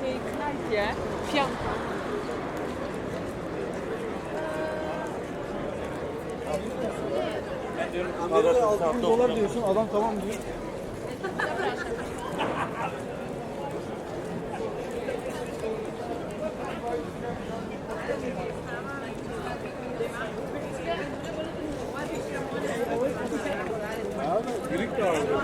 takiej knajpie, Pianka. Amerika 6.000 dolar diyorsun, adam tamam diyor. Abi, Greek de alıyor.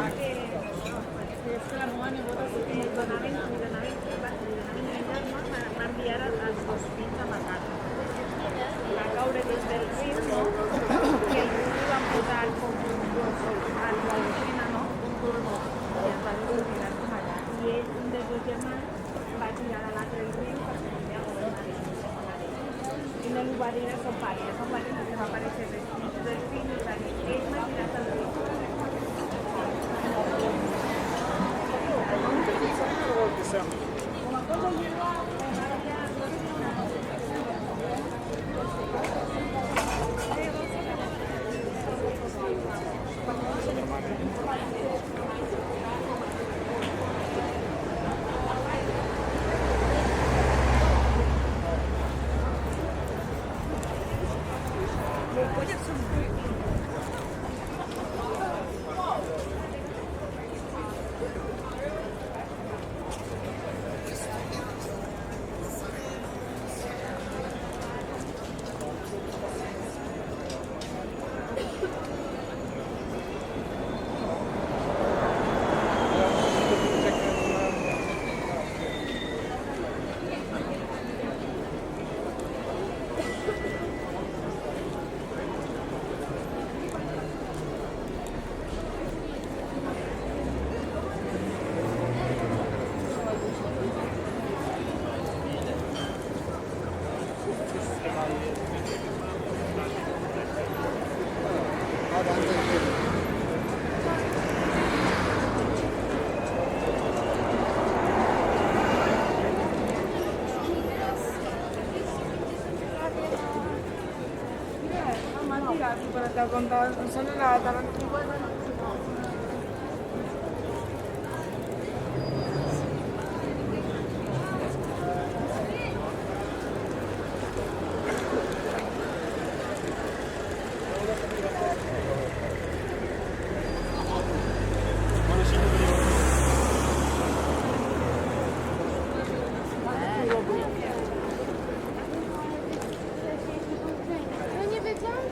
Caure des del ritmo que el ritmo va a posar com a la China, no? Un turno i es va tirar com allà. I ell, un dels dos germans, va tirar a l'altre del riu perquè volia governar. I no li va dir a son pare que va aparèixer del fill i va dir, ell m'ha tirat al riu. Una cosa lleva Para contar, solo la Tarantino. Ja nie wiedziałam.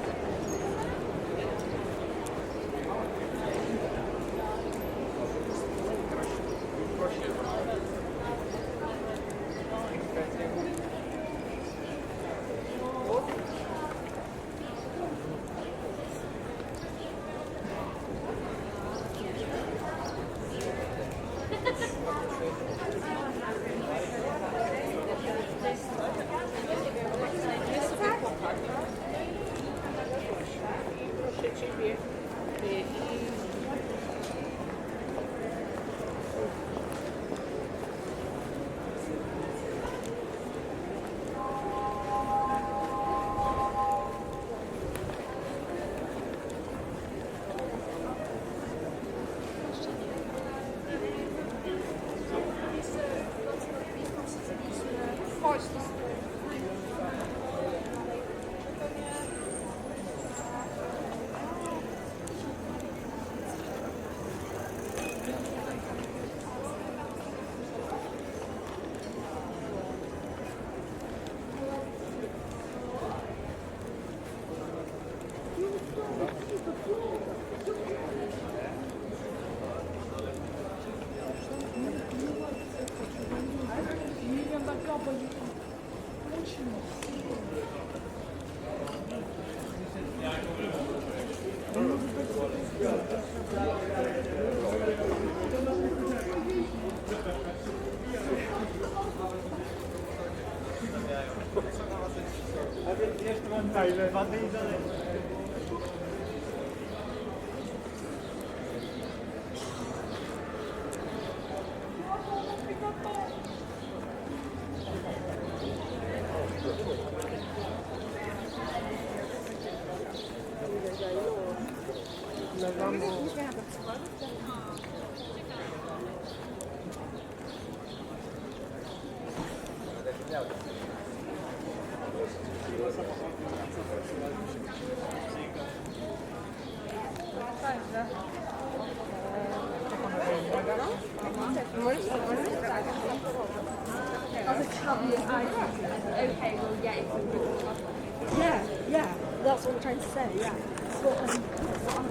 Okay, well, yeah, it's all good. Yeah, that's what I'm trying to say, yeah. So, what I'm trying to say is like,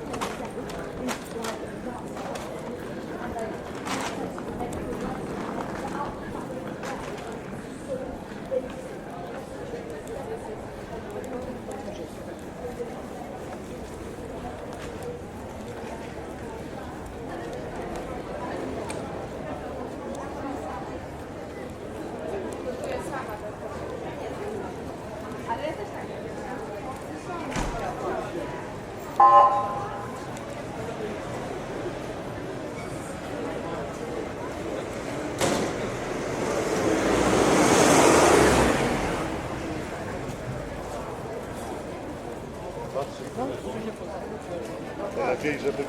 Lepiej, żeby...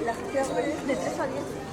las clases de 3 a 10.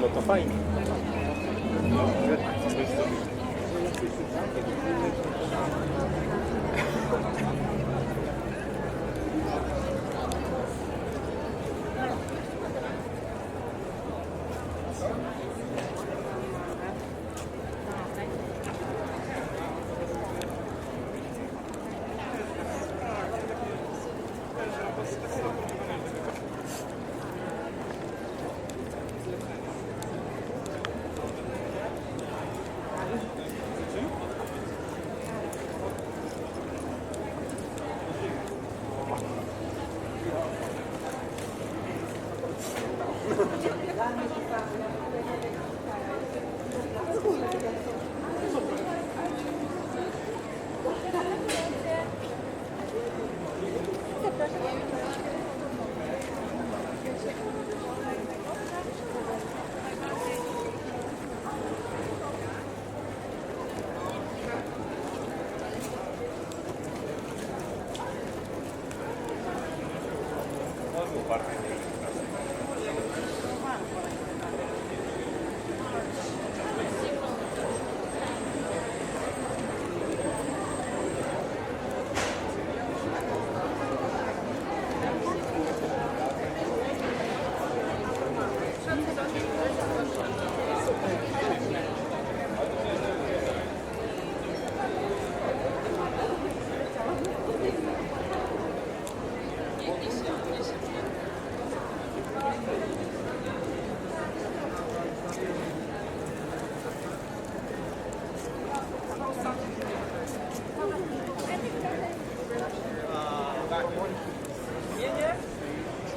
No to fajnie.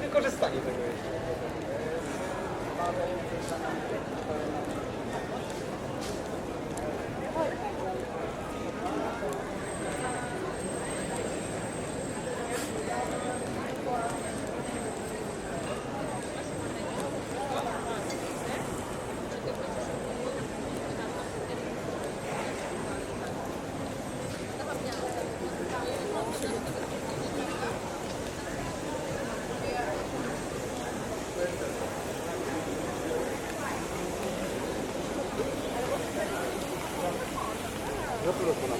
Wykorzystanie tego jeszcze. però sono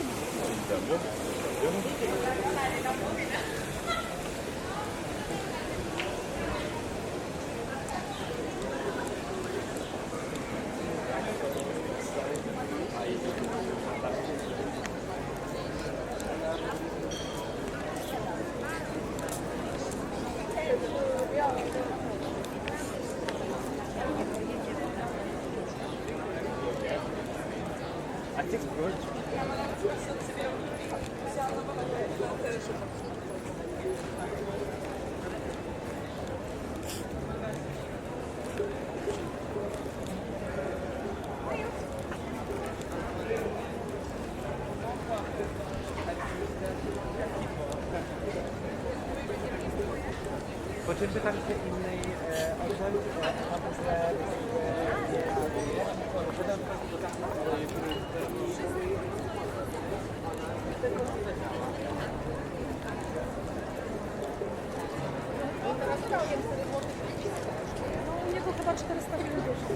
Po czym pytam się innej osoby, No, u niego chyba 450.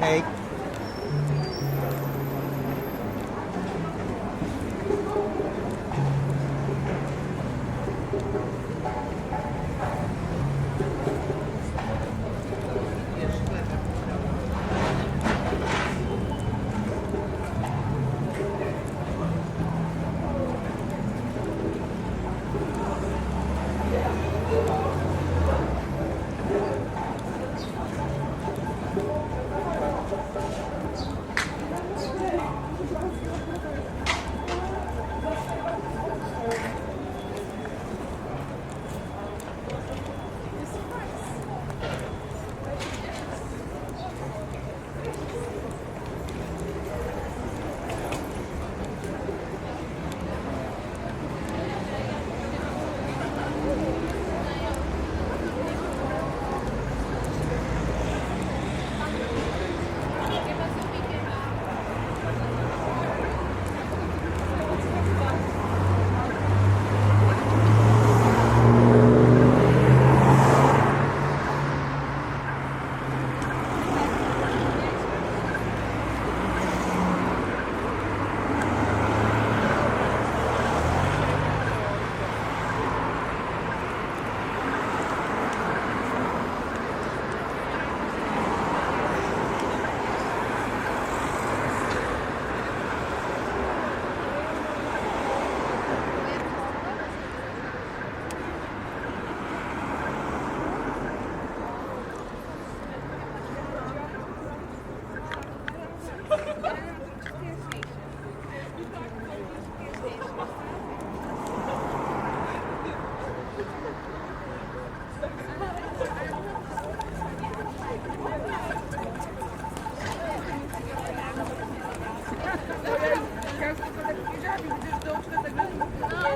Hej.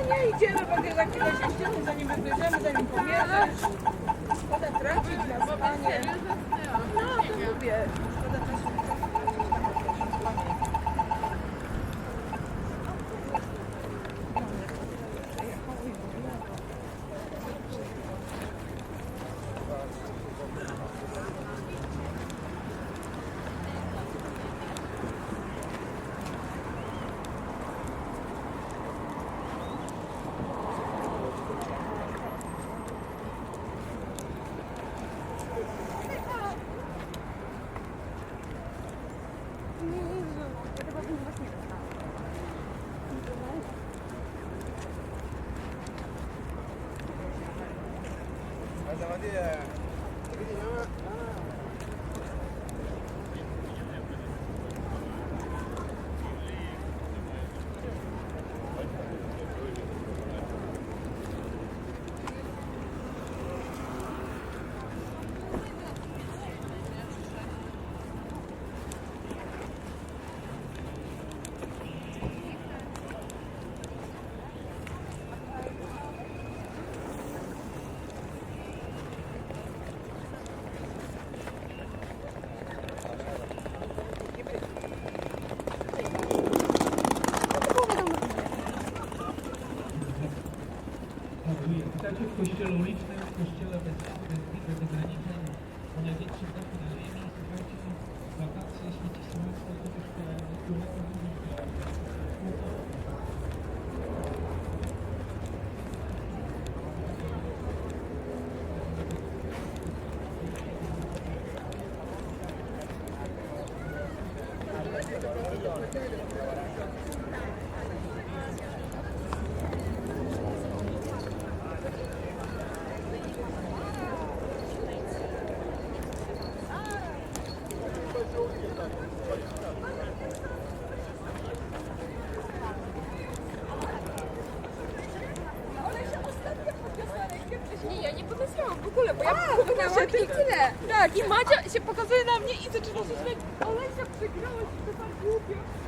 Nie idziemy, będzie za chwilę się ściemy, zanim wybierzemy, zanim pobierzesz. Szkoda tracić na spanie. No, to mówię. Szkoda czasu. Witajcie w kościele ulicznym, w kościele bezgranicznym. Po największym dachu na ziemi, słuchajcie, wakacje, świeci słońce, to też którego Nie, ja nie podesłałam w ogóle, bo ja pokazałam i tyle. Tak, i Madzia się pokazuje na mnie i zaczyna się śmiać. Olesia, przegrałaś, to tak głupio.